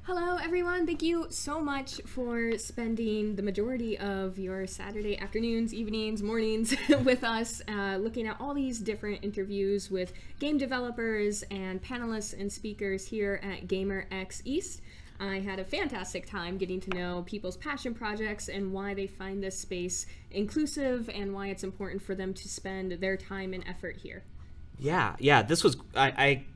Hello, everyone. Thank you so much for spending the majority of your Saturday afternoons, evenings, mornings with us, looking at all these different interviews with game developers and panelists and speakers here at GaymerX East. I had a fantastic time getting to know people's passion projects and why they find this space inclusive and why it's important for them to spend their time and effort here. Yeah. This was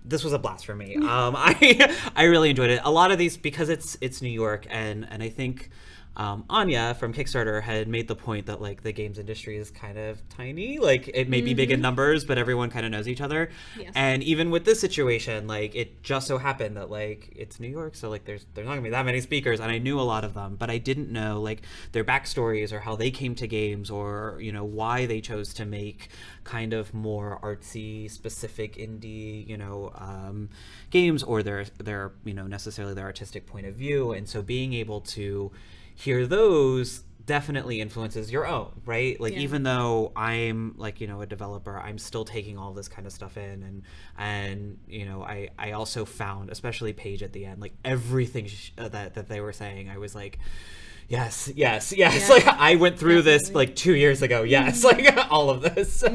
this was a blast for me. I really enjoyed it. A lot of these because it's New York, and I think Anya from Kickstarter had made the point that like the games industry is kind of tiny. Like it may be big in numbers, but everyone kind of knows each other. Yes. And even with this situation, like it just so happened that like it's New York, so like there's not gonna be that many speakers, and I knew a lot of them, but I didn't know like their backstories or how they came to games, or why they chose to make kind of more artsy, specific indie games, or their necessarily their artistic point of view. And so being able to hear those definitely influences your own, right? Like even though I'm like a developer, I'm still taking all this kind of stuff in, and I also found, especially Paige at the end, like everything that they were saying, I was like, yes. Yeah. Like I went through this like 2 years ago. Yes, like all of this.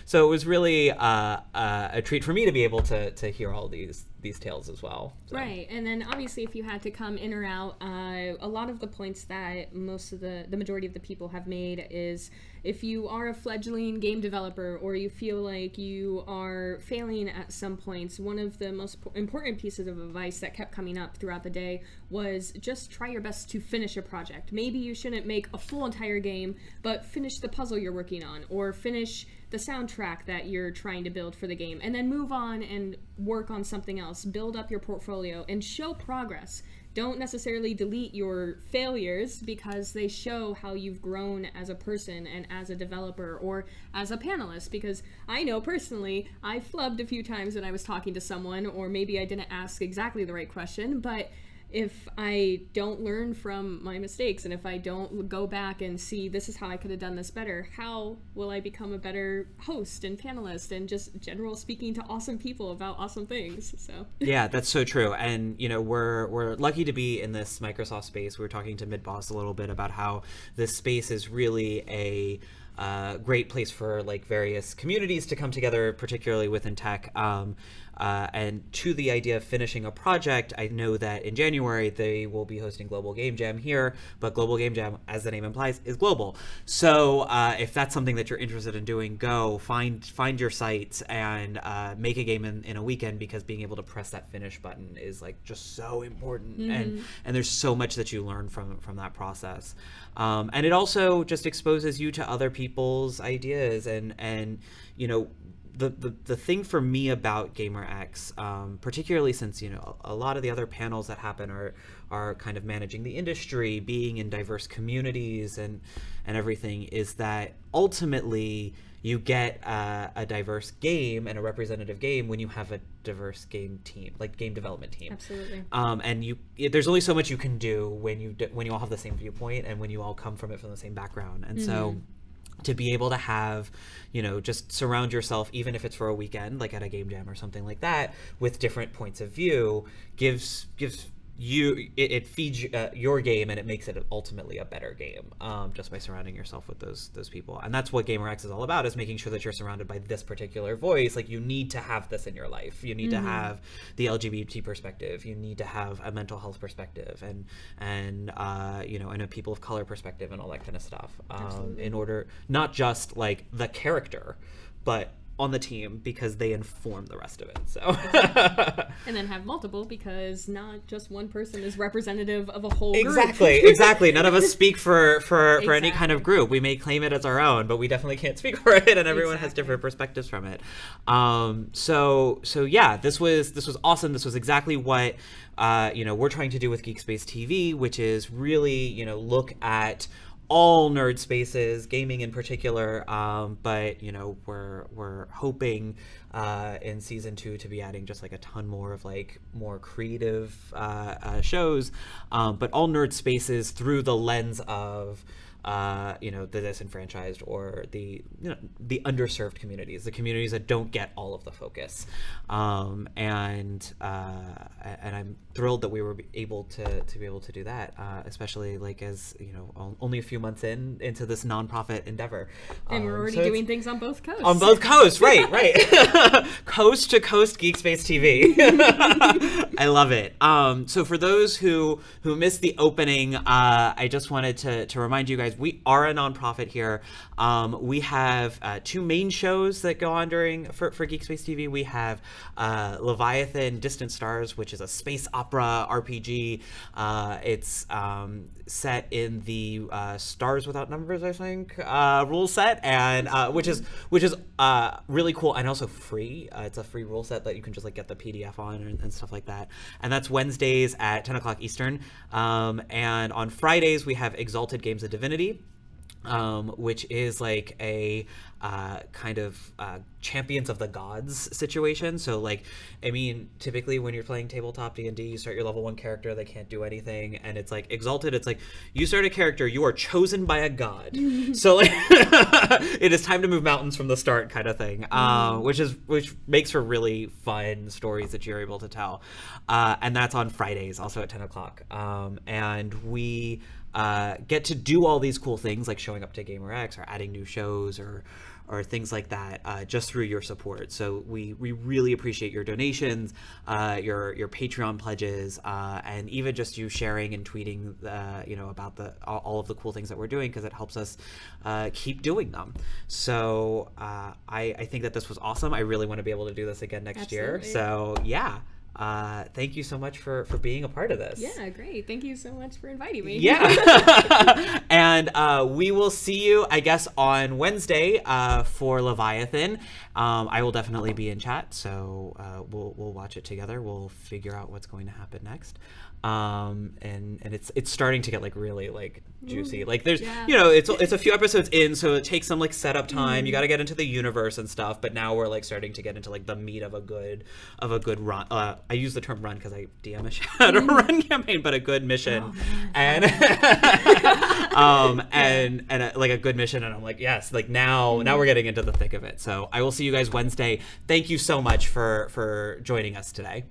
So it was really a treat for me to be able to hear all these tales as well. So. Right, and then obviously if you had to come in or out, a lot of the points that most of the majority of the people have made is if you are a fledgling game developer or you feel like you are failing at some points, one of the most important pieces of advice that kept coming up throughout the day was just try your best to finish a project. Maybe you shouldn't make a full entire game, but finish the puzzle you're working on, or finish the soundtrack that you're trying to build for the game, and then move on and work on something else. Build up your portfolio and show progress. Don't necessarily delete your failures because they show how you've grown as a person and as a developer or as a panelist, because I know personally I flubbed a few times when I was talking to someone, or maybe I didn't ask exactly the right question, but if I don't learn from my mistakes and if I don't go back and see this is how I could have done this better, how will I become a better host and panelist and just general speaking to awesome people about awesome things? So yeah, that's so true. And we're lucky to be in this Microsoft space. We were talking to Midboss a little bit about how this space is really a great place for like various communities to come together, particularly within tech. And to the idea of finishing a project, I know that in January they will be hosting Global Game Jam here, but Global Game Jam, as the name implies, is global. So if that's something that you're interested in doing, go find your sites and make a game in a weekend, because being able to press that finish button is like just so important. And there's so much that you learn from that process. And it also just exposes you to other people's ideas, and the thing for me about GaymerX, particularly since a lot of the other panels that happen are kind of managing the industry, being in diverse communities and everything, is that ultimately you get a diverse game and a representative game when you have a diverse game team, like game development team. Absolutely. And there's only so much you can do when you all have the same viewpoint and when you all come from the same background. And so to be able to have, just surround yourself, even if it's for a weekend, like at a game jam or something like that, with different points of view, gives you, it feeds your game, and it makes it ultimately a better game, just by surrounding yourself with those people. And that's what GaymerX is all about, is making sure that you're surrounded by this particular voice. Like, you need to have this in your life. You need to have the LGBT perspective. You need to have a mental health perspective, and a people of color perspective, and all that kind of stuff, in order, not just like the character, but on the team, because they inform the rest of it. So and then have multiple, because not just one person is representative of a whole group. Exactly. None of us speak for any kind of group. We may claim it as our own, but we definitely can't speak for it, and everyone has different perspectives from it. So yeah, this was awesome. This was exactly what we're trying to do with Geek Space TV, which is really look at all nerd spaces, gaming in particular, but we're hoping in season 2 to be adding just like a ton more of like more creative shows, but all nerd spaces through the lens of the disenfranchised or the underserved communities, the communities that don't get all of the focus. And I'm thrilled that we were able to do that, especially like as only a few months into this nonprofit endeavor. And we're already doing things on both coasts. On both coasts, right. Coast to coast Geek Space TV. I love it. So for those who missed the opening, I just wanted to remind you guys, we are a nonprofit here. We have two main shows that go on for Geek Space TV. We have Leviathan Distant Stars, which is a space opera RPG. It's set in the Stars Without Numbers, I think, rule set, and which is really cool and also free. It's a free rule set that you can just like get the PDF on and stuff like that. And that's Wednesdays at 10 o'clock Eastern. And on Fridays we have Exalted Games of Divinity, which is like a kind of Champions of the Gods situation. So like, I mean, typically when you're playing tabletop D&D, you start your level 1 character, they can't do anything, and it's like Exalted, it's like you start a character, you are chosen by a god. So like it is time to move mountains from the start kind of thing, which makes for really fun stories that you're able to tell. And that's on Fridays, also at 10 o'clock. And we get to do all these cool things like showing up to GaymerX or adding new shows or things like that, just through your support. So we really appreciate your donations, your Patreon pledges, and even just you sharing and tweeting, about all of the cool things that we're doing, because it helps us keep doing them. So I think that this was awesome. I really want to be able to do this again next year. So yeah. Thank you so much for being a part of this. Yeah, great. Thank you so much for inviting me. Yeah. And we will see you, I guess, on Wednesday for Leviathan. I will definitely be in chat, so we'll watch it together. We'll figure out what's going to happen next. And it's starting to get like really like juicy. Like there's it's a few episodes in, so it takes some like setup time. You got to get into the universe and stuff, but now we're like starting to get into like the meat of a good run. I use the term run because I DM a Shadowrun campaign, but a good mission, and like a good mission, and I'm like, yes, like now we're getting into the thick of it. So I will see you guys Wednesday. Thank you so much for joining us today.